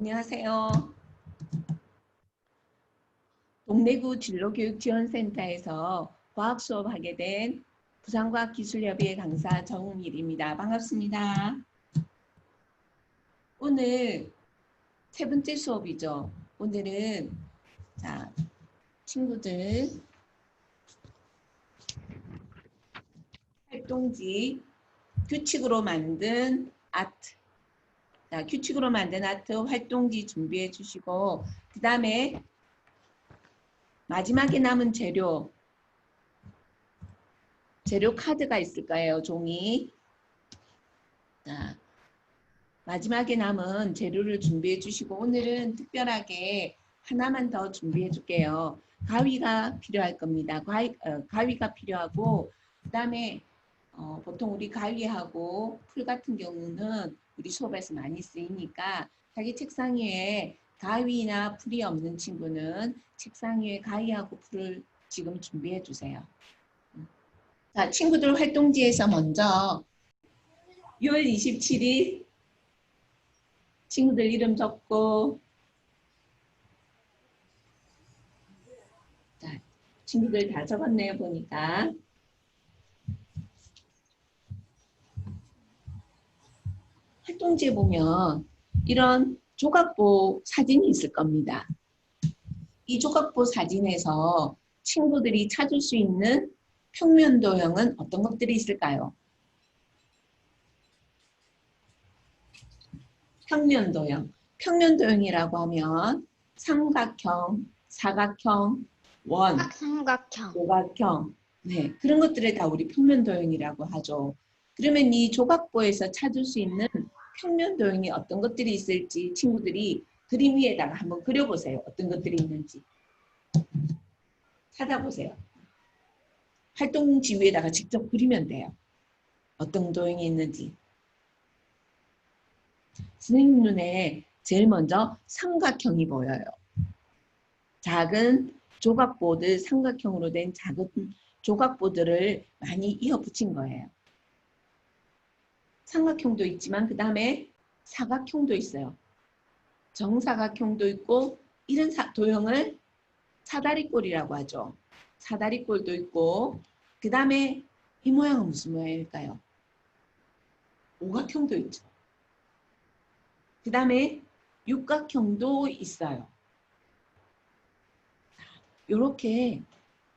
안녕하세요. 동래구 진로교육지원센터에서 과학 수업하게 된 부산과학기술협의회 강사 정미리입니다. 반갑습니다. 오늘 세 번째 수업이죠. 오늘은 친구들 활동지 규칙으로 만든 아트 규칙으로 만든 아트 활동지 준비해 주시고 그 다음에 마지막에 남은 재료 카드가 있을 거예요. 종이. 자, 마지막에 남은 재료를 준비해 주시고 오늘은 특별하게 하나만 더 준비해 줄게요. 가위가 필요할 겁니다. 가위가 필요하고 그 다음에 보통 우리 가위하고 풀 같은 경우는 우리 수업에서 많이 쓰이니까 자기 책상 위에 가위나 풀이 없는 친구는 책상 위에 가위하고 풀을 지금 준비해 주세요. 자, 친구들 활동지에서 먼저 6월 27일 친구들 이름 적고 자, 친구들 다 적었네요 보니까. 활동지에 보면 이런 조각보 사진이 있을 겁니다. 이 조각보 사진에서 친구들이 찾을 수 있는 평면 도형은 어떤 것들이 있을까요? 평면 도형. 평면 도형이라고 하면 삼각형, 사각형, 원, 삼각형. 오각형, 네, 그런 것들을 다 우리 평면 도형이라고 하죠. 그러면 이 조각보에서 찾을 수 있는 평면 도형이 어떤 것들이 있을지 친구들이 그림 위에다가 한번 그려보세요. 어떤 것들이 있는지. 찾아보세요. 활동지 위에다가 직접 그리면 돼요. 어떤 도형이 있는지. 선생님 눈에 제일 먼저 삼각형이 보여요. 작은 조각보드, 삼각형으로 된 작은 조각보드를 많이 이어 붙인 거예요. 삼각형도 있지만 그 다음에 사각형도 있어요. 정사각형도 있고 이런 도형을 사다리꼴이라고 하죠. 사다리꼴도 있고 그 다음에 이 모양은 무슨 모양일까요? 오각형도 있죠. 그 다음에 육각형도 있어요. 이렇게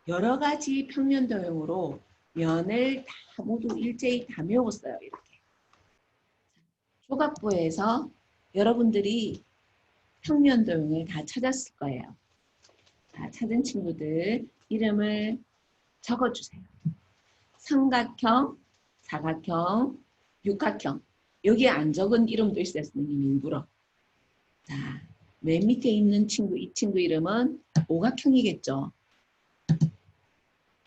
여러 가지 평면 도형으로 면을 다 모두 일제히 다 메웠어요. 이렇게. 조각부에서 여러분들이 평면 도형을 다 찾았을 거예요. 다 찾은 친구들 이름을 적어주세요. 삼각형, 사각형, 육각형. 여기에 안 적은 이름도 있어요. 선생님이 일부러. 자, 맨 밑에 있는 친구, 이 친구 이름은 오각형이겠죠.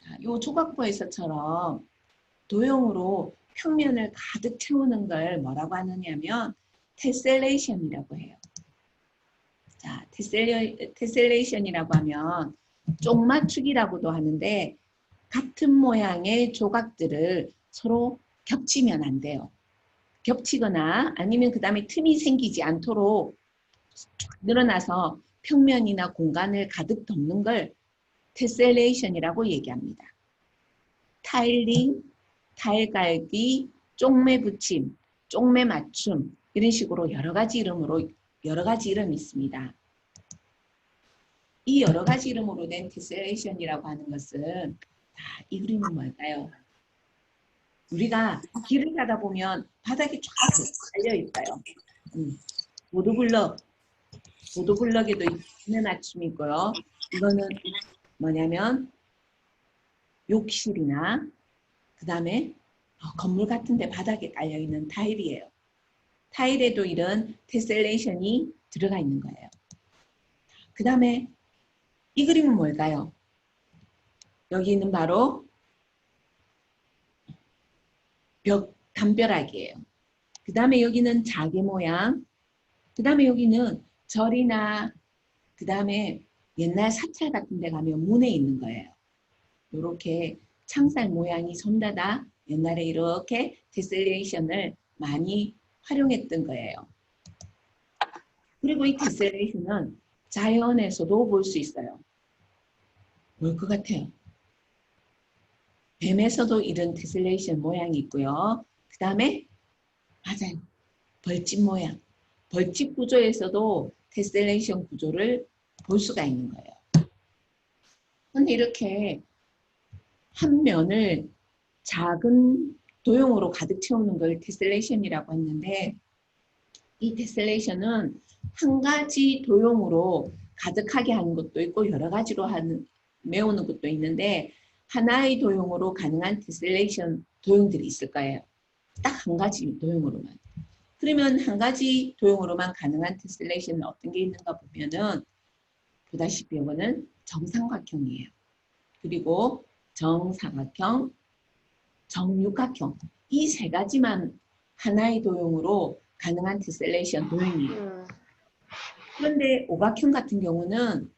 자, 요 조각부에서처럼 도형으로 평면을 가득 채우는 걸 뭐라고 하느냐면 테셀레이션이라고 해요. 자, 테셀레이션이라고 하면 쪽맞추기라고도 하는데 같은 모양의 조각들을 서로 겹치면 안 돼요. 겹치거나 아니면 그 다음에 틈이 생기지 않도록 늘어나서 평면이나 공간을 가득 덮는 걸 테셀레이션이라고 얘기합니다. 타일링, 타일 깔기, 쪽매 붙임, 쪽매 맞춤 이런 식으로 여러 가지 이름이 있습니다. 이 여러 가지 이름으로 된 테셀레이션이라고 하는 것은 이 그림은 뭘까요? 우리가 길을 가다 보면 바닥에 쫙 깔려 있어요. 보도블럭에도 있는 맞춤이 있고요. 이거는 뭐냐면 욕실이나 그 다음에 건물 같은데 바닥에 깔려 있는 타일이에요. 타일에도 이런 테셀레이션이 들어가 있는 거예요. 그 다음에 이 그림은 뭘까요? 여기 있는 바로 담벼락이에요. 그 다음에 여기는 자개 모양, 그 다음에 여기는 절이나 그 다음에 옛날 사찰 같은 데 가면 문에 있는 거예요. 이렇게 창살 모양이 손다다 옛날에 이렇게 테셀레이션을 많이 활용했던 거예요. 그리고 이 테셀레이션은 자연에서도 볼 수 있어요. 뭘 것 같아요? 뱀에서도 이런 테셀레이션 모양이 있고요. 그 다음에 맞아요. 벌집 모양. 벌집 구조에서도 테셀레이션 구조를 볼 수가 있는 거예요. 근데 이렇게 한 면을 작은 도형으로 가득 채우는 걸 테셀레이션이라고 했는데 이 테셀레이션은 한 가지 도형으로 가득하게 하는 것도 있고 여러 가지로 메우는 것도 있는데 하나의 도형으로 가능한 테셀레이션 도형들이 있을 거예요. 딱 한 가지 도형으로만. 그러면 한 가지 도형으로만 가능한 테셀레이션은 어떤 게 있는가 보면은 보다시피 이거는 정삼각형이에요. 그리고 정사각형, 정육각형 이 세 가지만 하나의 도형으로 가능한 테셀레이션 도형이에요. 그런데 오각형 같은 경우는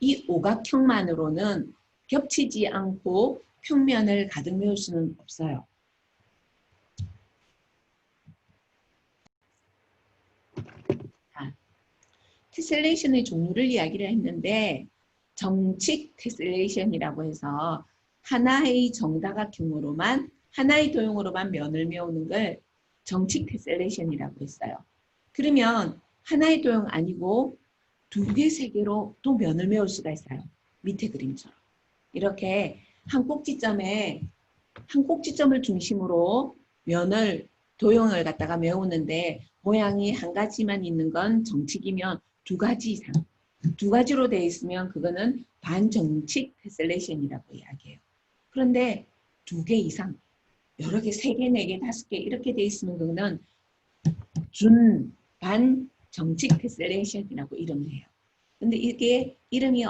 이 오각형만으로는 겹치지 않고 평면을 가득 메울 수는 없어요. 자, 테셀레이션의 종류를 이야기를 했는데 정칙 테셀레이션이라고 해서 하나의 정다각형으로만 하나의 도형으로만 면을 메우는 걸 정칙 테셀레이션이라고 했어요. 그러면 하나의 도형 아니고 두 개, 세 개로 또 면을 메울 수가 있어요. 밑에 그림처럼. 이렇게 한 꼭지점을 중심으로 면을 도형을 갖다가 메우는데 모양이 한 가지만 있는 건 정칙이면 두 가지 이상 두 가지로 되어 있으면 그거는 반정칙 테셀레이션이라고 이야기해요. 그런데 두 개 이상 여러 개, 세 개, 네 개, 다섯 개 이렇게 되어 있으면 그거는 반정칙 테셀레이션이라고 이름을 해요. 근데 이게 이름이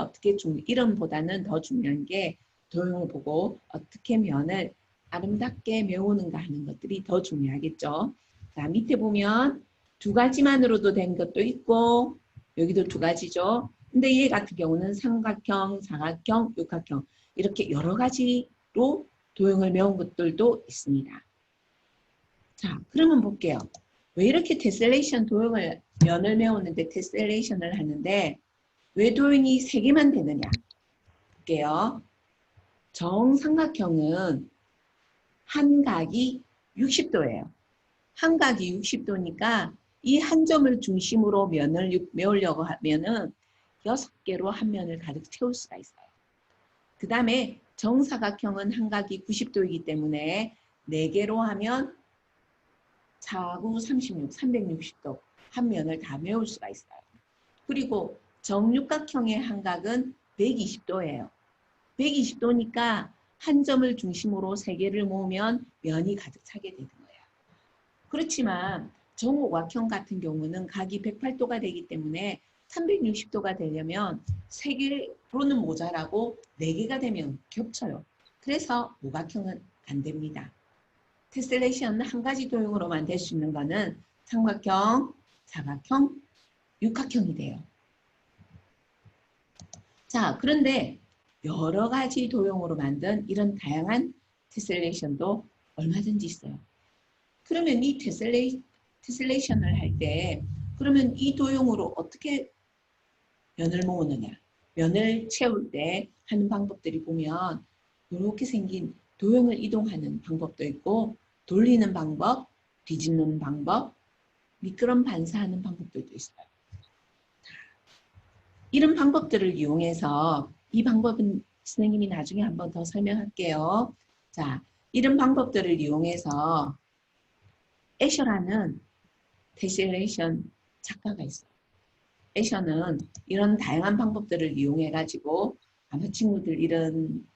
이름보다는 더 중요한 게 도형을 보고 어떻게 면을 아름답게 메우는가 하는 것들이 더 중요하겠죠. 자, 밑에 보면 두 가지만으로도 된 것도 있고 여기도 두 가지죠. 근데 얘 같은 경우는 삼각형, 사각형, 육각형 이렇게 여러 가지로 도형을 메운 것들도 있습니다. 자, 그러면 볼게요. 왜 이렇게 테셀레이션 도형을 면을 메우는데 테셀레이션을 하는데 왜 도형이 3개만 되느냐? 볼게요. 정삼각형은 한각이 60도예요. 한각이 60도니까 이 한 점을 중심으로 면을 메우려고 하면은 6개로 한 면을 가득 채울 수가 있어요. 그 다음에 정사각형은 한각이 90도이기 때문에 4개로 하면 4, 9, 36, 360도 한 면을 다 메울 수가 있어요. 그리고 정육각형의 한각은 120도예요. 120도니까 한 점을 중심으로 3개를 모으면 면이 가득 차게 되는 거예요. 그렇지만 정오각형 같은 경우는 각이 108도가 되기 때문에 360도가 되려면 3개로는 모자라고 4개가 되면 겹쳐요. 그래서 오각형은 안 됩니다. 테셀레이션은 한 가지 도형으로만 될 수 있는 거는 삼각형, 사각형, 육각형이 돼요. 자, 그런데 여러 가지 도형으로 만든 이런 다양한 테셀레이션도 얼마든지 있어요. 그러면 이 테셀레이션을 할 때 그러면 이 도형으로 어떻게 면을 모으느냐. 면을 채울 때 하는 방법들이 보면 이렇게 생긴 도형을 이동하는 방법도 있고 돌리는 방법, 뒤집는 방법, 미끄럼 반사하는 방법들도 있어요. 이런 방법들을 이용해서 이 방법은 선생님이 나중에 한 번 더 설명할게요. 자, 이런 방법들을 이용해서 애셔라는 테셀레이션 작가가 있어요. 애셔는 이런 다양한 방법들을 이용해 가지고 아마 친구들 이런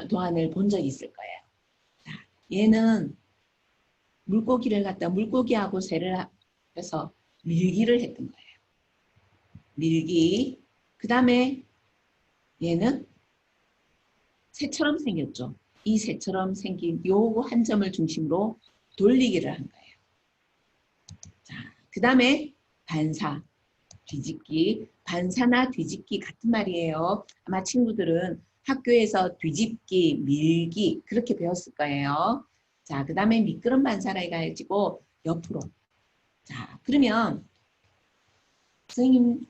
도안을 본 적이 있을 거예요. 자, 얘는 물고기를 갖다 물고기하고 새를 해서 밀기를 했던 거예요. 밀기. 그 다음에 얘는 새처럼 생겼죠. 이 새처럼 생긴 요 한 점을 중심으로 돌리기를 한 거예요. 자, 그 다음에 반사, 뒤집기. 반사나 뒤집기 같은 말이에요. 아마 친구들은 학교에서 뒤집기, 밀기 그렇게 배웠을 거예요. 자, 그 다음에 미끄럼 반사라 해가지고 옆으로. 자, 그러면 선생님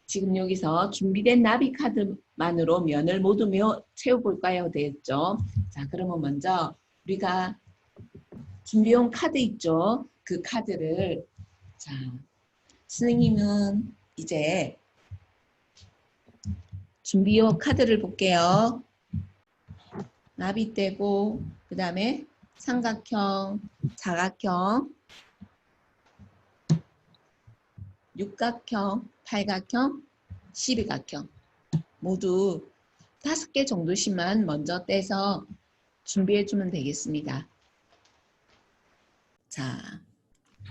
지금 여기서 준비된 나비 카드만으로 면을 모두 채워볼까요? 되었죠. 자, 그러면 먼저 우리가 준비해온 카드 있죠? 그 카드를 자, 선생님은 이제 준비해온 카드를 볼게요. 나비 떼고 그 다음에 삼각형, 사각형, 육각형, 팔각형, 12각형 모두 5개 정도씩만 먼저 떼서 준비해주면 되겠습니다. 자,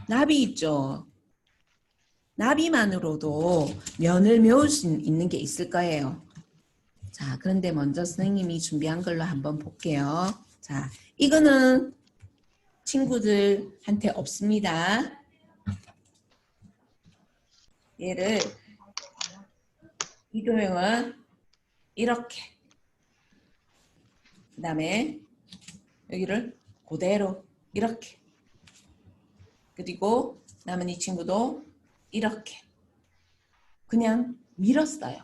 나비 있죠? 나비만으로도 면을 메울 수 있는 게 있을 거예요. 자, 그런데 먼저 선생님이 준비한 걸로 한번 볼게요. 자, 이거는 친구들한테 없습니다. 얘를 이 도형은 이렇게 그 다음에 여기를 그대로 이렇게 그리고 남은 이 친구도 이렇게 그냥 밀었어요.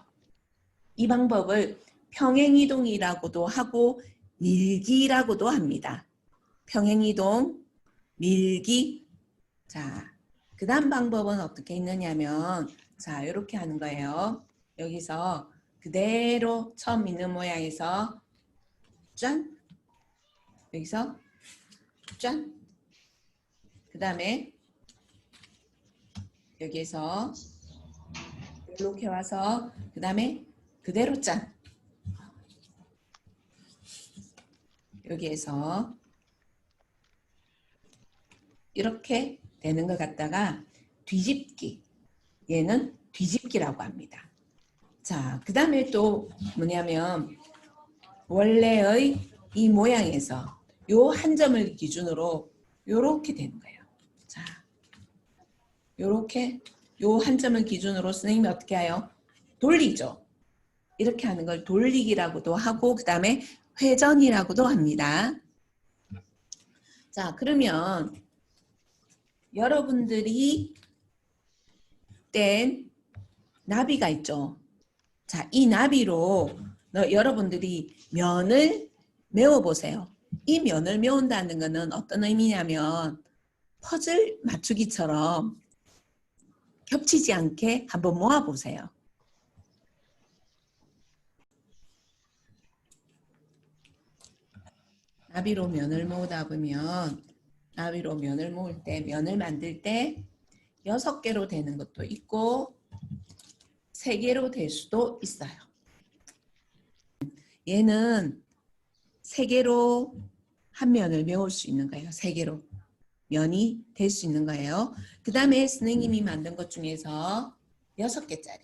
이 방법을 평행이동이라고도 하고 밀기라고도 합니다. 평행이동, 밀기. 자, 그 다음 방법은 어떻게 있느냐면 자, 이렇게 하는 거예요. 여기서 그대로 처음 있는 모양에서 짠, 여기서 짠, 그 다음에 여기에서 이렇게 와서 그 다음에 그대로 짠, 여기에서 이렇게 되는 것 같다가 뒤집기, 얘는 뒤집기라고 합니다. 자, 그 다음에 또 뭐냐면 원래의 이 모양에서 요 한 점을 기준으로 요렇게 되는 거예요. 자, 요렇게 요 한 점을 기준으로 선생님이 어떻게 해요? 돌리죠. 이렇게 하는 걸 돌리기라고도 하고 그 다음에 회전이라고도 합니다. 자, 그러면 여러분들이 뗀 나비가 있죠. 자, 이 나비로 여러분들이 면을 메워보세요. 이 면을 메운다는 것은 어떤 의미냐면 퍼즐 맞추기처럼 겹치지 않게 한번 모아보세요. 나비로 면을 모으다 보면 나비로 면을 모을 때 면을 만들 때 6개로 되는 것도 있고 3개로 될 수도 있어요. 얘는 3개로 한 면을 메울 수 있는 거예요. 3개로 면이 될 수 있는 거예요. 그 다음에 선생님이 만든 것 중에서 6개짜리.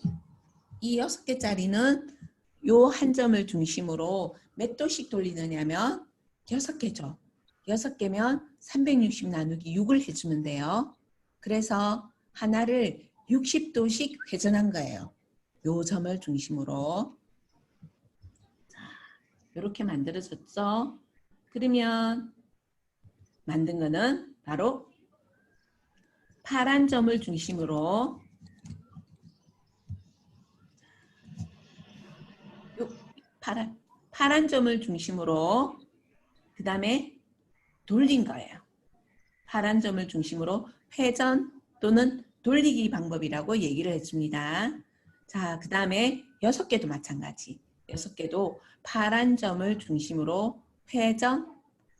이 6개짜리는 요 한 점을 중심으로 몇 도씩 돌리느냐면 6개죠. 6개면 360 나누기 6을 해주면 돼요. 그래서 하나를 60도씩 회전한 거예요. 요 점을 중심으로. 자, 이렇게 만들어졌죠. 그러면 만든 거는 바로 파란 점을 중심으로 파란 점을 중심으로 그 다음에 돌린 거예요. 파란 점을 중심으로 회전 또는 돌리기 방법이라고 얘기를 해줍니다. 자, 그 다음에 6개도 마찬가지. 6개도 파란 점을 중심으로 회전,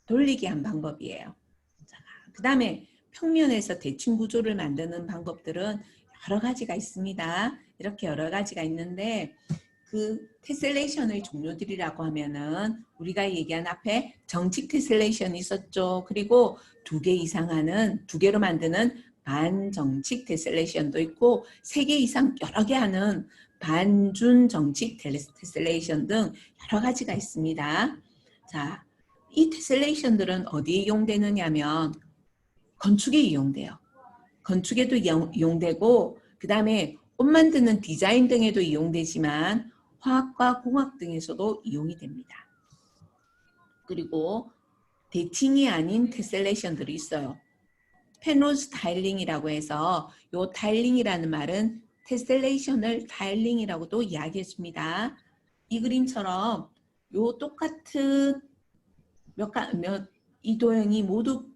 돌리기 한 방법이에요. 자, 그 다음에 평면에서 대칭 구조를 만드는 방법들은 여러 가지가 있습니다. 이렇게 여러 가지가 있는데 그 테셀레이션의 종류들이라고 하면은 우리가 얘기한 앞에 정직 테셀레이션이 있었죠. 그리고 2개 이상 하는 2개로 만드는 반정직 테셀레이션도 있고 3개 이상 여러 개 하는 반준 정직 테셀레이션 등 여러 가지가 있습니다. 자, 이 테셀레이션들은 어디에 이용되느냐면 건축에 이용돼요. 건축에도 이용되고 그 다음에 옷 만드는 디자인 등에도 이용되지만 화학과 공학 등에서도 이용이 됩니다. 그리고 대칭이 아닌 테셀레이션들이 있어요. 페노 스타일링이라고 해서 이 타일링이라는 말은 테셀레이션을 타일링이라고도 이야기했습니다. 이 그림처럼 요 똑같은 이 도형이 모두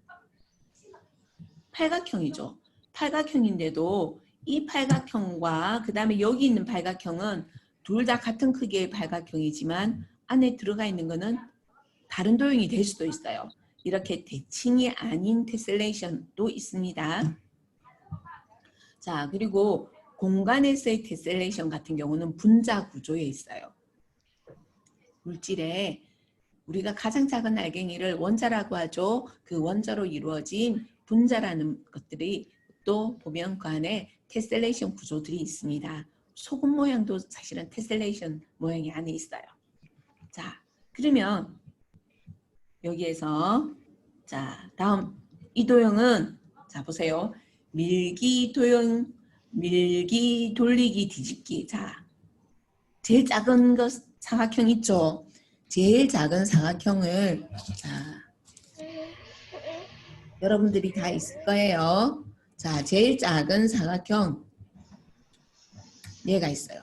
팔각형이죠. 팔각형인데도 이 팔각형과 그 다음에 여기 있는 팔각형은 둘 다 같은 크기의 팔각형이지만 안에 들어가 있는 것은 다른 도형이 될 수도 있어요. 이렇게 대칭이 아닌 테셀레이션도 있습니다. 자, 그리고 공간에서의 테셀레이션 같은 경우는 분자 구조에 있어요. 물질에 우리가 가장 작은 알갱이를 원자라고 하죠. 그 원자로 이루어진 분자라는 것들이 또 보면 그 안에 테셀레이션 구조들이 있습니다. 소금 모양도 사실은 테셀레이션 모양이 안에 있어요. 자, 그러면 여기에서 자, 다음 이 도형은 자, 보세요. 밀기 도형, 밀기, 돌리기, 뒤집기. 자, 제일 작은 것 사각형 있죠? 제일 작은 사각형을 자, 여러분들이 다 있을 거예요. 자, 제일 작은 사각형 얘가 있어요.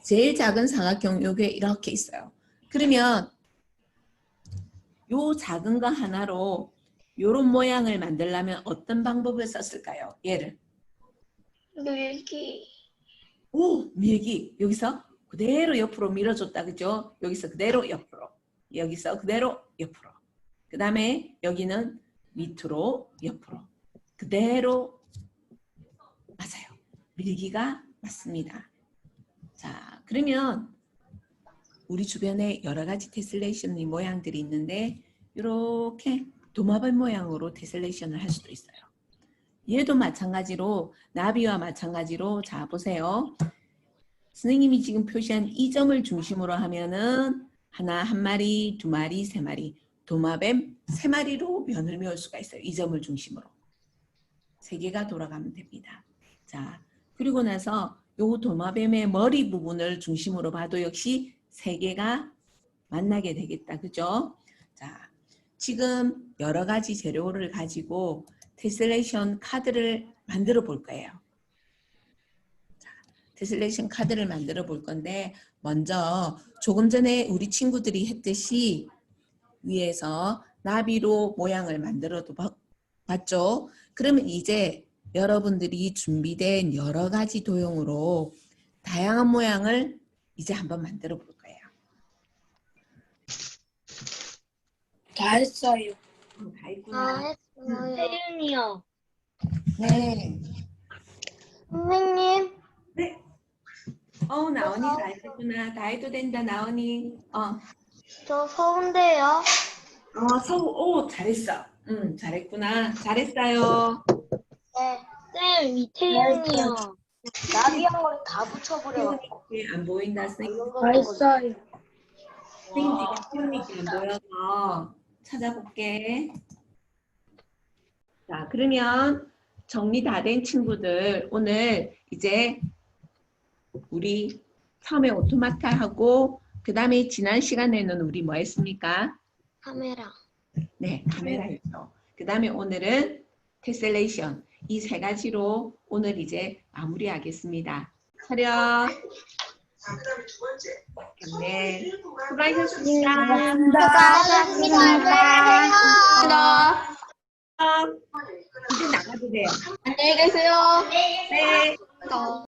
제일 작은 사각형 요게 이렇게 있어요. 그러면 요 작은 거 하나로 요런 모양을 만들려면 어떤 방법을 썼을까요? 얘를. 밀기. 오, 밀기. 여기서 그대로 옆으로 밀어줬다. 그죠? 여기서 그대로 옆으로. 여기서 그대로 옆으로. 그 다음에 여기는 밑으로 옆으로. 그대로 맞아요. 밀기가 맞습니다. 자, 그러면 우리 주변에 여러 가지 테슬레이션 모양들이 있는데 이렇게 도마뱀 모양으로 테슬레이션을 할 수도 있어요. 얘도 마찬가지로 나비와 마찬가지로 자 보세요. 선생님이 지금 표시한 이 점을 중심으로 하면은 하나, 한 마리, 두 마리, 세 마리 도마뱀 세 마리로 면을 메울 수가 있어요. 이 점을 중심으로. 세 개가 돌아가면 됩니다. 자, 그리고 나서 요 도마뱀의 머리 부분을 중심으로 봐도 역시 세 개가 만나게 되겠다. 그죠? 자, 지금 여러 가지 재료를 가지고 테슬레이션 카드를 만들어 볼 거예요. 자, 테슬레이션 카드를 만들어 볼 건데 먼저 조금 전에 우리 친구들이 했듯이 위에서 나비로 모양을 만들어도 봤죠? 그러면 이제 여러분들이 준비된 여러 가지 도형으로 다양한 모양을 이제 한번 만들어 볼 거예요. 다 했어요. 다 했구나. 다 했어요. 혜윤이요. 네. 선생님. 네. 나온이 다 했구나. 다 해도 된다, 나온이. 저 서운데요. 서우, 잘했어. 잘했구나. 잘했어요. 네. 쌤, 이태윤이요. 나비한 걸 다 붙여버려갖고. 안 보인다, 선생님. 다 했어요. 선생님 지금 태훈이께 안 보여서 찾아볼게. 자, 그러면 정리 다 된 친구들 오늘 이제 우리 처음에 오토마타 하고 그 다음에 지난 시간에는 우리 뭐 했습니까? 카메라. 네, 카메라였죠. 그 다음에 오늘은 테셀레이션 이 세 가지로 오늘 이제 마무리하겠습니다. 차렷. 자, 그다음에 두 번째. 네, 수고하셨습니다. 수고하셨습니다. 이제 나가도 돼요. 안녕히 계세요. 네. 또.